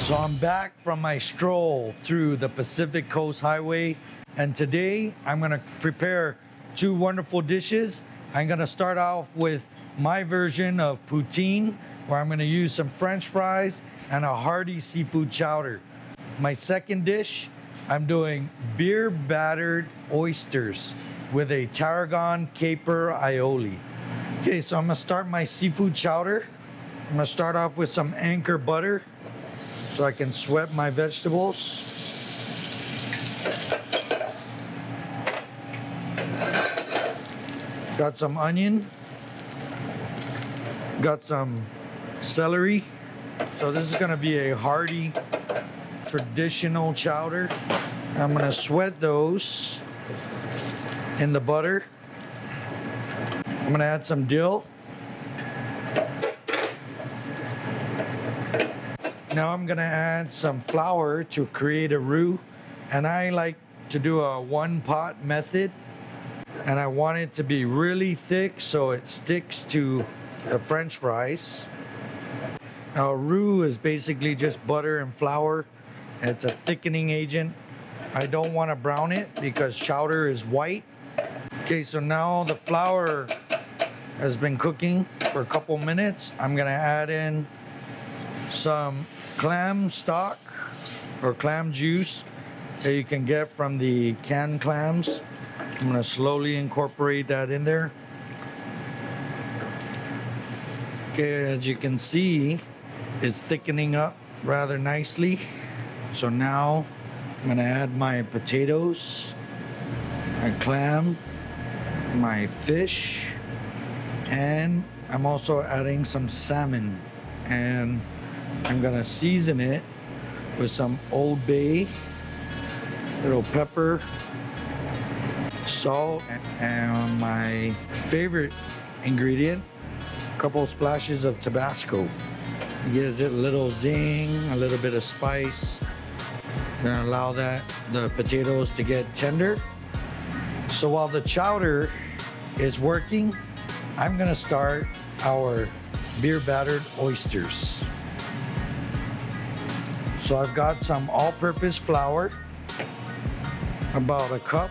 So I'm back from my stroll through the Pacific Coast Highway, and today I'm gonna prepare two wonderful dishes. I'm gonna start off with my version of poutine, where I'm gonna use some French fries and a hearty seafood chowder. My second dish, I'm doing beer battered oysters with a tarragon caper aioli. Okay, so I'm gonna start my seafood chowder. I'm gonna start off with some Anchor butter so I can sweat my vegetables. Got some onion. Got some celery. So this is gonna be a hearty, traditional chowder. I'm gonna sweat those in the butter. I'm gonna add some dill. Now I'm gonna add some flour to create a roux, and I like to do a one pot method, and I want it to be really thick so it sticks to the French fries. Now roux is basically just butter and flour. It's a thickening agent. I don't want to brown it because chowder is white. Okay, so now the flour has been cooking for a couple minutes. I'm gonna add in some clam stock or clam juice that you can get from the canned clams. I'm gonna slowly incorporate that in there. Okay, as you can see, it's thickening up rather nicely. So now I'm gonna add my potatoes, my clam, my fish, and I'm also adding some salmon, and I'm gonna season it with some Old Bay, little pepper, salt, and my favorite ingredient, a couple splashes of Tabasco. It gives it a little zing, a little bit of spice. I'm gonna allow the potatoes to get tender. So while the chowder is working, I'm gonna start our beer battered oysters. So I've got some all-purpose flour, about a cup.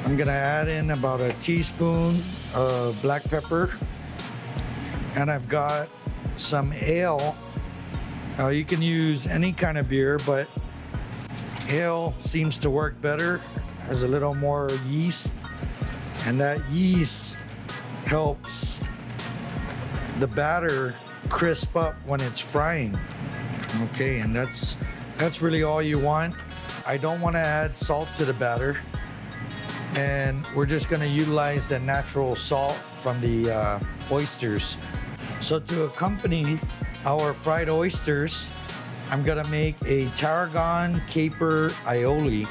I'm gonna add in about a teaspoon of black pepper, and I've got some ale. Now you can use any kind of beer, but ale seems to work better. Has a little more yeast, and that yeast helps the batter crisp up when it's frying. Okay, and that's really all you want. I don't want to add salt to the batter, and we're just going to utilize the natural salt from the oysters. So to accompany our fried oysters, I'm going to make a tarragon caper aioli,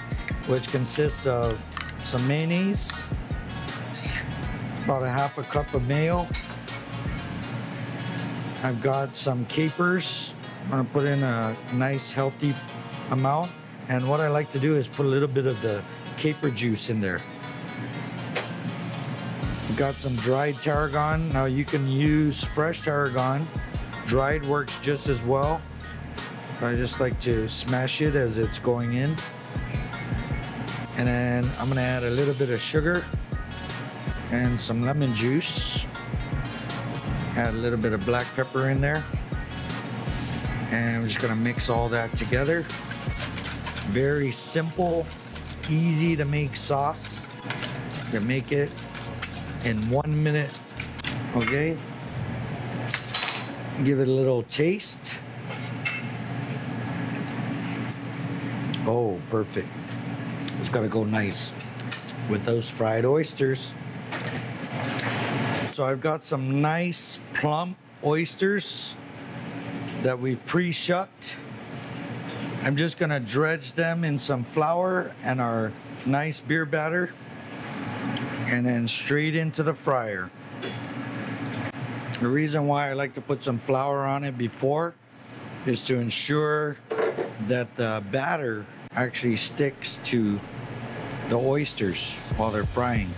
which consists of some mayonnaise, about a half a cup of mayo. I've got some capers. I'm gonna put in a nice healthy amount, and what I like to do is put a little bit of the caper juice in there. We've got some dried tarragon. Now you can use fresh tarragon. Dried works just as well. I just like to smash it as it's going in. And then I'm gonna add a little bit of sugar and some lemon juice. Add a little bit of black pepper in there. And I'm just gonna mix all that together. Very simple, easy to make sauce. You can make it in 1 minute, okay? Give it a little taste. Oh, perfect. It's gotta go nice with those fried oysters. So I've got some nice plump oysters that we've pre-shucked. I'm just gonna dredge them in some flour and our nice beer batter, and then straight into the fryer. The reason why I like to put some flour on it before is to ensure that the batter actually sticks to the oysters while they're frying.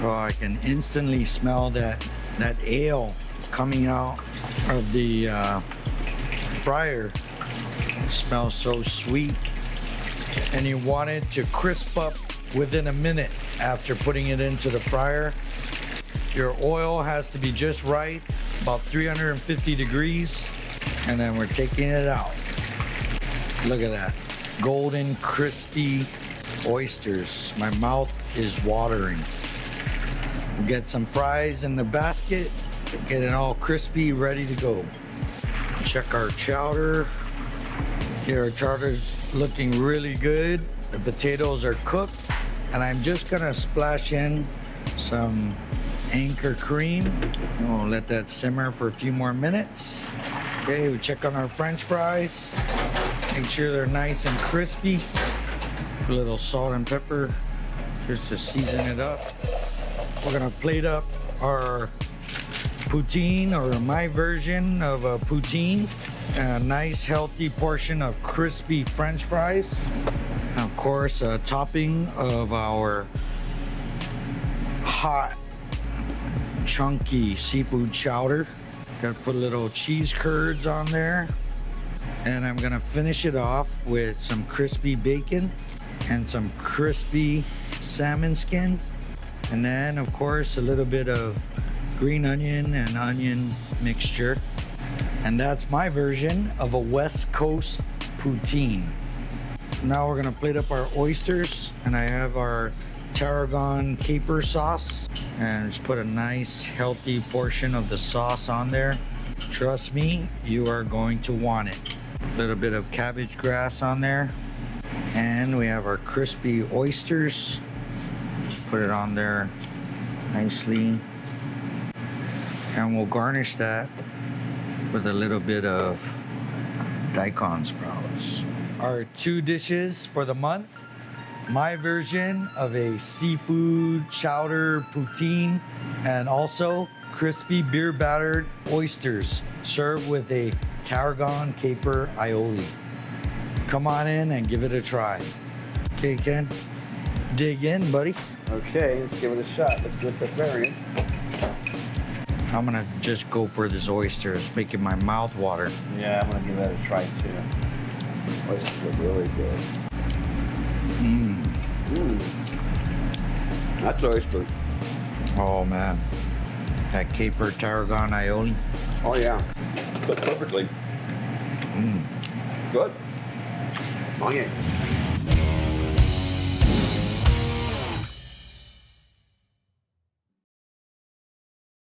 Oh, I can instantly smell that ale coming out of the fryer. It smells so sweet. And you want it to crisp up within a minute after putting it into the fryer. Your oil has to be just right, about 350 degrees. And then we're taking it out. Look at that. Golden, crispy oysters. My mouth is watering. Get some fries in the basket. Get it all crispy, ready to go. Check our chowder. Here, our chowder's looking really good. The potatoes are cooked. And I'm just gonna splash in some Anchor cream. We'll let that simmer for a few more minutes. Okay, we check on our French fries. Make sure they're nice and crispy. A little salt and pepper just to season it up. We're gonna plate up our poutine, or my version of a poutine. A nice healthy portion of crispy French fries. And of course, a topping of our hot, chunky seafood chowder. Gotta put a little cheese curds on there. And I'm gonna finish it off with some crispy bacon and some crispy salmon skin. And then, of course, a little bit of green onion and onion mixture. And that's my version of a West Coast poutine. Now we're gonna plate up our oysters, and I have our tarragon caper sauce, and just put a nice healthy portion of the sauce on there. Trust me, you are going to want it. A little bit of cabbage grass on there, and we have our crispy oysters. Put it on there nicely, and we'll garnish that with a little bit of daikon sprouts. Our 2 dishes for the month. My version of a seafood chowder poutine, and also crispy beer battered oysters served with a tarragon caper aioli. Come on in and give it a try. Okay, Ken, dig in, buddy. Okay, let's give it a shot. Let's get preparing. I'm gonna just go for this oyster. It's making my mouth water. Yeah, I'm gonna give that a try too. Oysters look really good. That's oyster. Oh man, that caper tarragon aioli. Oh yeah, cooked perfectly. Good. Oh yeah.